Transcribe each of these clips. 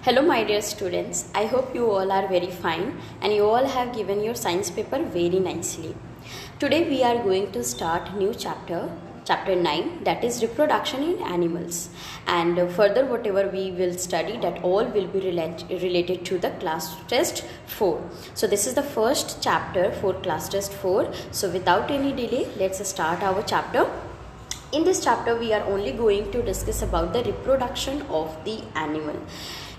Hello my dear students, I hope you all are very fine and you all have given your science paper very nicely. Today we are going to start new chapter 9, that is reproduction in animals, and further whatever we will study, that all will be related to the class test 4. So this is the first chapter for class test 4. So without any delay, let's start our chapter. In this chapter we are only going to discuss about the reproduction of the animal.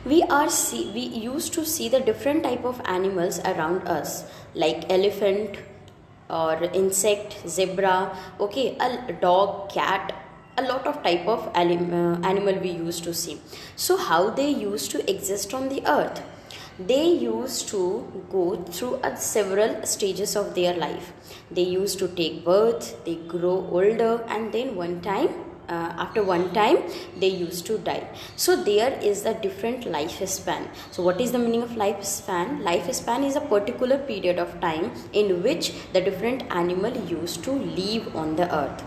We used to see the different type of animals around us, like elephant or insect, zebra, okay, a dog, cat, a lot of type of animal we used to see. So how they used to exist on the earth? They used to go through several stages of their life. They used to take birth, they grow older, and then after one time they used to die. So there is a different lifespan. So what is the meaning of lifespan? Lifespan is a particular period of time in which the different animal used to live on the earth.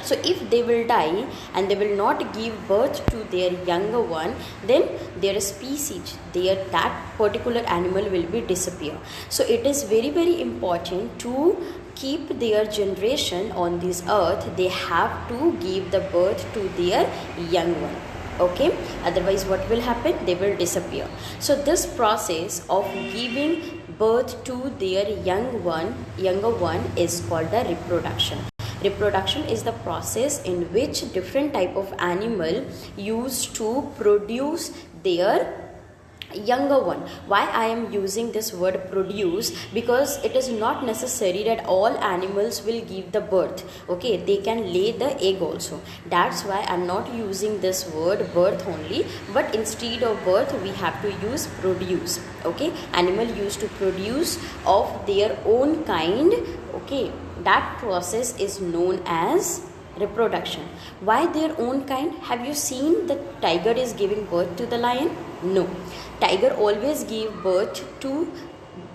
So if they will die and they will not give birth to their younger one, then their species, that particular animal will be disappear. So it is very, very important to keep their generation on this earth. They have to give the birth to their young one. Okay, otherwise what will happen? They will disappear. So this process of giving birth to their younger one is called the reproduction. Reproduction is the process in which different type of animal used to produce their younger one. Why I am using this word produce? Because it is not necessary that all animals will give the birth. Okay, they can lay the egg also. That's why I'm not using this word birth only, but instead of birth we have to use produce. Okay, animal used to produce of their own kind. Okay, that process is known as reproduction. Why their own kind? Have you seen the tiger is giving birth to the lion? No, tiger always give birth to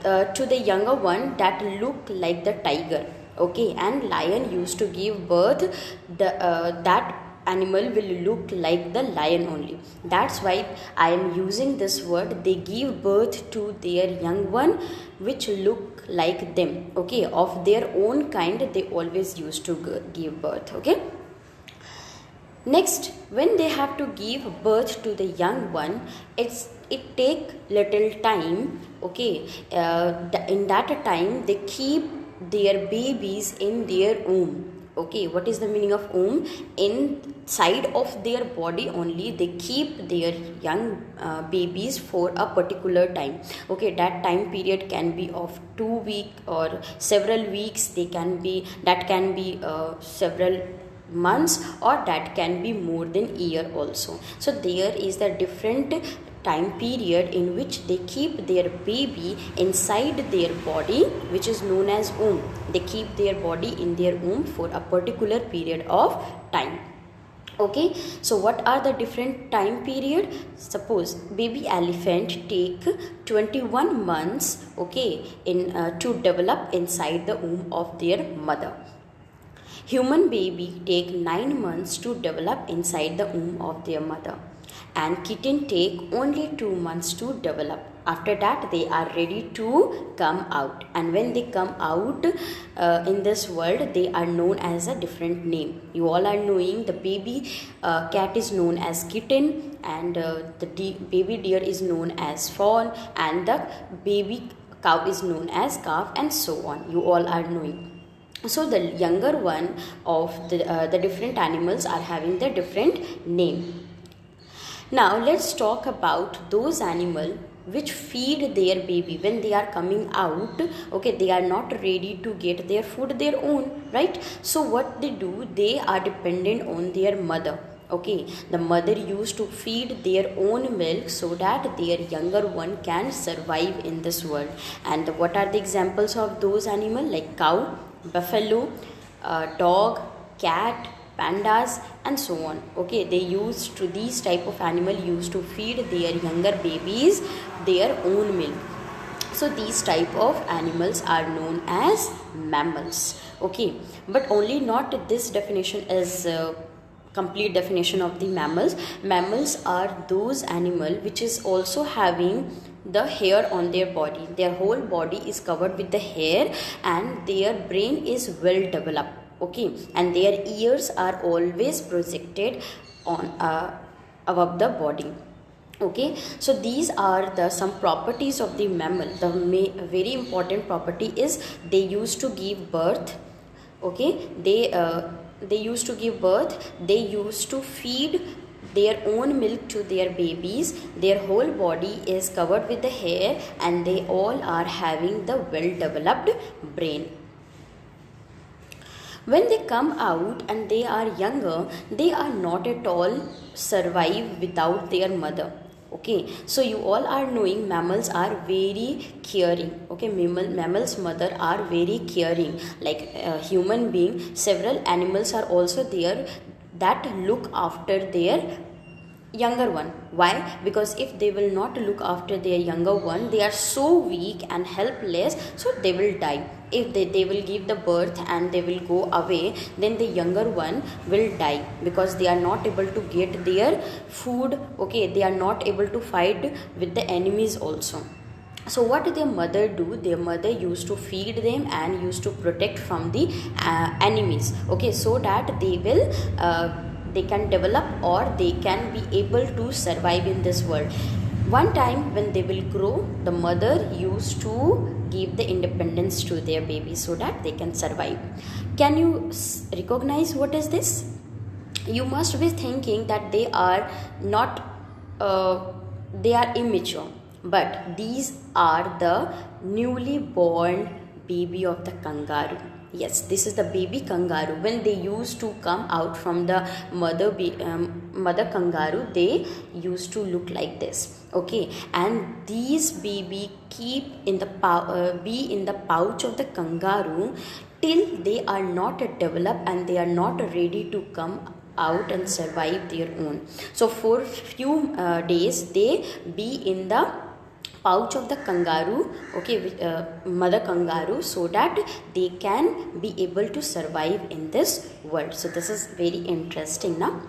the younger one that look like the tiger. Okay, and lion used to give birth that animal will look like the lion only. That's why I am using this word. They give birth to their young one which look like them. Okay, of their own kind they always used to give birth. Okay, next, when they have to give birth to the young one, it take little time. Okay, in that time they keep their babies in their womb. Okay, what is the meaning of womb? Inside of their body only they keep their young babies for a particular time. Okay, that time period can be of 2 weeks or several weeks. That can be several months, or that can be more than year also. So there is the different time period in which they keep their baby inside their body, which is known as womb. They keep their body in their womb for a particular period of time. Okay, so what are the different time period? Suppose baby elephant take 21 months, okay, to develop inside the womb of their mother. Human baby take 9 months to develop inside the womb of their mother, and kitten take only 2 months to develop. After that they are ready to come out, and when they come out in this world, they are known as a different name. You all are knowing the baby cat is known as kitten, and the baby deer is known as fawn, and the baby cow is known as calf, and so on. You all are knowing. So the younger one of the different animals are having the different name. Now let's talk about those animals which feed their baby when they are coming out. Okay, they are not ready to get their food their own, right? So what they do, they are dependent on their mother. Okay, the mother used to feed their own milk so that their younger one can survive in this world. And what are the examples of those animals? Like cow, buffalo, dog, cat, pandas, and so on. Okay, these type of animal used to feed their younger babies their own milk. So these type of animals are known as mammals. Okay, but only not this definition is complete definition of the mammals. Mammals are those animal which is also having the hair on their body. Their whole body is covered with the hair and their brain is well developed, okay, and their ears are always projected on above the body. Okay, so these are the some properties of the mammal. The very important property is they used to give birth. Okay, they used to give birth, they used to feed their own milk to their babies, their whole body is covered with the hair, and they all are having the well developed brain. When they come out and they are younger, they are not at all survive without their mother. Okay, so you all are knowing mammals are very caring. Okay, mammals mother are very caring, like a human being. Several animals are also there that look after their younger one. Why? Because if they will not look after their younger one, they are so weak and helpless, so they will die. If they will give the birth and they will go away, then the younger one will die because they are not able to get their food. Okay, they are not able to fight with the enemies also. So what did their mother do? Their mother used to feed them and used to protect from the enemies. Okay, so that they will they can develop or they can be able to survive in this world. One time when they will grow, the mother used to give the independence to their baby so that they can survive. Can you recognize what is this? You must be thinking that they are not they are immature, but these are the newly born baby of the kangaroo. Yes, this is the baby kangaroo. When they used to come out from the mother kangaroo, they used to look like this. Okay, and these baby keep in the be in the pouch of the kangaroo till they are not developed and they are not ready to come out and survive their own. So for few days they be in the pouch of the kangaroo, okay, mother kangaroo, so that they can be able to survive in this world. So this is very interesting now.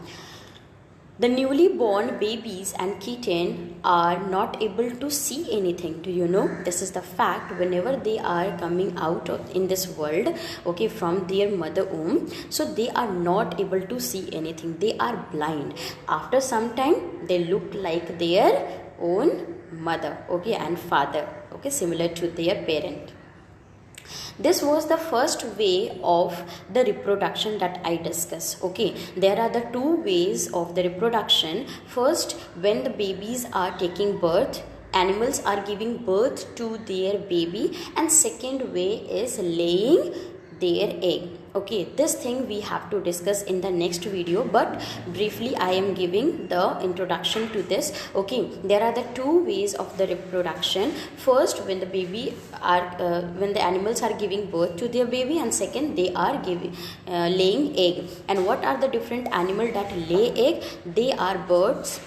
The newly born babies and kitten are not able to see anything. Do you know? This is the fact. Whenever they are coming out in this world, okay, from their mother womb, so they are not able to see anything. They are blind. After some time, they look like their own mother, okay, and father, okay, similar to their parent. This was the first way of the reproduction that I discussed. Okay, there are the two ways of the reproduction. First, when the babies are taking birth, animals are giving birth to their baby, and second way is laying their egg. Okay, this thing we have to discuss in the next video, but briefly I am giving the introduction to this. Okay, there are the two ways of the reproduction. First, when the baby are when the animals are giving birth to their baby, and second, they are giving laying egg. And what are the different animals that lay egg? They are birds,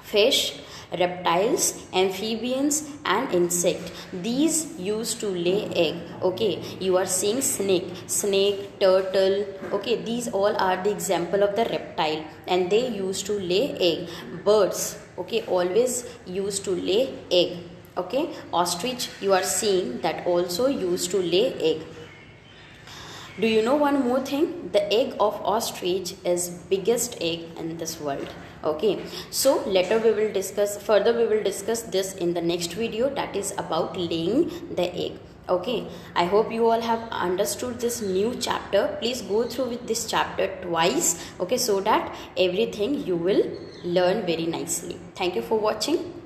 fish, reptiles, amphibians, and insect. These used to lay egg. Okay, you are seeing snake, turtle. Okay, these all are the example of the reptile, and they used to lay egg. Birds, okay, always used to lay egg. Okay, ostrich, you are seeing that also used to lay egg. Do you know one more thing? The egg of ostrich is biggest egg in this world. Okay, so later we will discuss this in the next video, that is about laying the egg. Okay, I hope you all have understood this new chapter. Please go through with this chapter twice, okay, so that everything you will learn very nicely. Thank you for watching.